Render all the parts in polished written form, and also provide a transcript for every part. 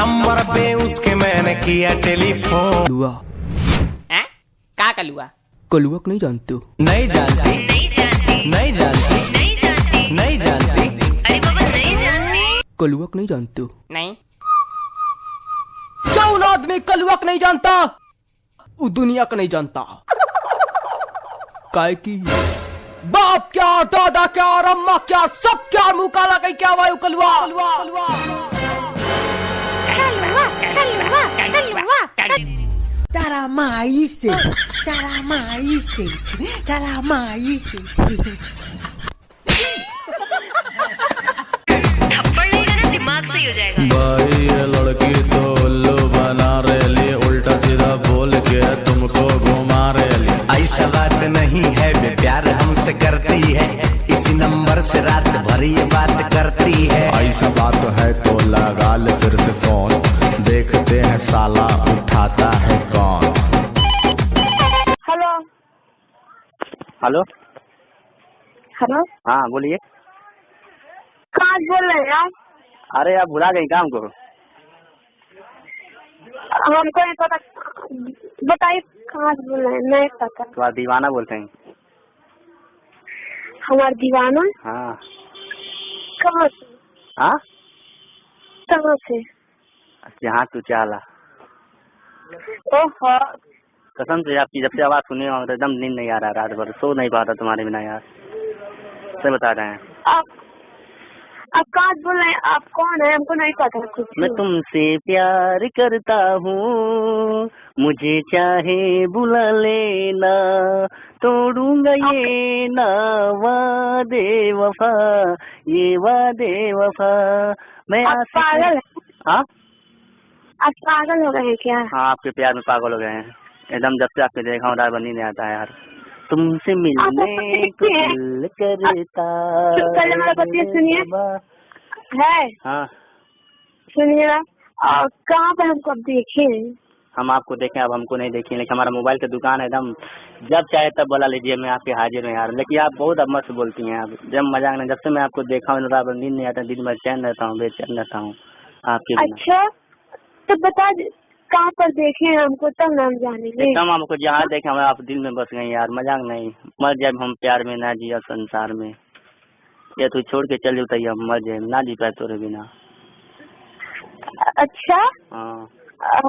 Number पे उसके मैंने किया टेलीफोन। कलुआ। का कलुआ? कलुआ को नहीं जानते हो? नहीं जानती, नहीं जानती, नहीं जानती, नहीं जानती, नहीं जानती। अरे बाबा नहीं जानती। कलुआ को नहीं जानते हो? नहीं। कौन आदमी कलुआ को नहीं जानता? वो दुनिया को नहीं जानता। काय की बाप क्या, दादा क्या और अम्मा क्या, सब क्या मुंह काला कहीं क्या वायु कलुआ। कलुआ, कलुआ, कलुआ, Cara maíz, cara maíz, cara maíz. थप्पड़ लेगा ना दिमाग सही हो जाएगा। भाई ये लड़की तो उल्लू बना रही, उल्टा सीधा बोल के तुमको घुमा रही। ऐसा बात नहीं है, वे प्यार हमसे करती है, इसी नंबर से रात भर ये बात करती है। ऐसा बात है तो लगा ले फिर से फोन, देखते हैं साला उठाता है कौन। हेलो हेलो, हेलो, हाँ बोलिए। कहाँ से बोल रहे हैं आप? अरे आप भुला गई काम को। हमको नहीं पता, बताइए कहाँ से बोल रहे हैं? नहीं पता। तो आप दीवाना बोलते हैं? हमारा दीवाना? हाँ। कहाँ से? हाँ, कहाँ से? जहाँ तू चाला। ओहो, कसम से आपकी जब से आवाज सुनी हो एकदम नींद नहीं आ रहा, रात भर सो नहीं पा रहा तुम्हारे बिना यार, सही बता रहे हैं। आप कहाँ से बोल रहे हैं? आप कौन है? हमको नहीं पता कुछ। मैं तुमसे प्यार करता हूँ, मुझे चाहे बुला लेना, तोड़ूंगा ये ना वादे वफा, ये वादे वफा। मैं आप पागल हैं? हाँ, आप पागल हो गए हैं क्या? हाँ आपके प्यार में पागल हो गए हैं एकदम, जब से आपके देखा हूँ रात भर नींद नहीं आता है यार। तुमसे मिलने को दिल करता। पहले मेरा बतिया सुनिए। है? हाँ, सुनिए ना, और कहाँ पर हमको अब देखे? हम आपको देखें, अब हमको नहीं देखें, लेकिन हमारा मोबाइल की दुकान है एकदम, जब चाहे तब बुला लीजिए, मैं आपके हाजिर हूँ यार। लेकिन आप बहुत अब मस्त बोलती हैं आप, जब मजाक नहीं, जब से मैं आपको देखा हूँ रात भर नींद नहीं आता, दिन भर चैन रहता हूँ, बेचैन रहता हूँ आपके बिना। अच्छा, तो बता कहाँ पर देखे हैं हमको, तब ना हम जानेंगे। एकदम हमको जहाँ देखे हमें आप दिल में बस गए यार, मजाक नहीं। मर जाए हम प्यार में, ना जिया संसार में, या तू छोड़ के चल जाता, हम मर जाए ना जी पाए तोरे बिना। अच्छा, हाँ, तो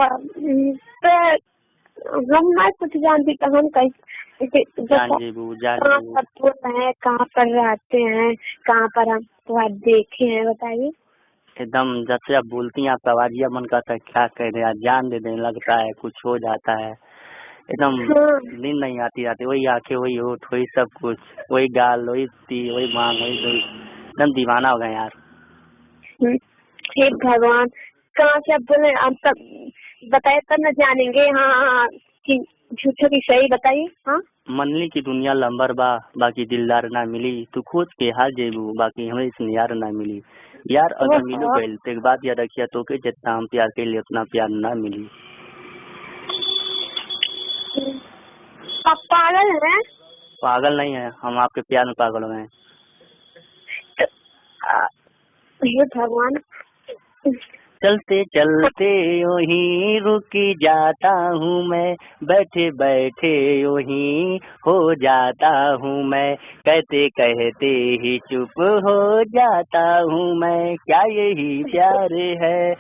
हम ना कुछ जानते तो हम जान जेबू, जान कहाँ जेबू। पर बोल हैं, कहाँ पर रहते हैं, कहाँ पर हम तो देखे हैं, बताइए। एकदम जब से आप बोलती हैं आपका आवाज यह मन करता है क्या कह रहे हैं, जान दे देने लगता है, कुछ हो जाता है एकदम। हाँ। नींद नहीं आती आती, वही आंखें, वही होठ, वही सब कुछ, वही गाल, वही ती, वही मांग, वही एकदम दीवाना हो गए यार। हे भगवान, कहाँ से आप बोले? आप तब बताए तब न जानेंगे। हाँ हाँ, कि झूठो की सही बताइए। हाँ, मनली की दुनिया लंबर बा, बाकी दिलदार ना मिली, तू खोज के हाल जेबू, बाकी हमें इसमें यार ना मिली। यार अगर मिलो गए तो एक बात याद रखिए, तो के जितना हम प्यार के लिए उतना प्यार ना मिली। आप पागल हैं? पागल नहीं है, हम आपके प्यार में पागल हो गए हैं। हे भगवान, चलते चलते यूं रुक जाता हूँ मैं, बैठे बैठे यूं हो जाता हूँ मैं, कहते कहते ही चुप हो जाता हूँ मैं, क्या यही प्यार है?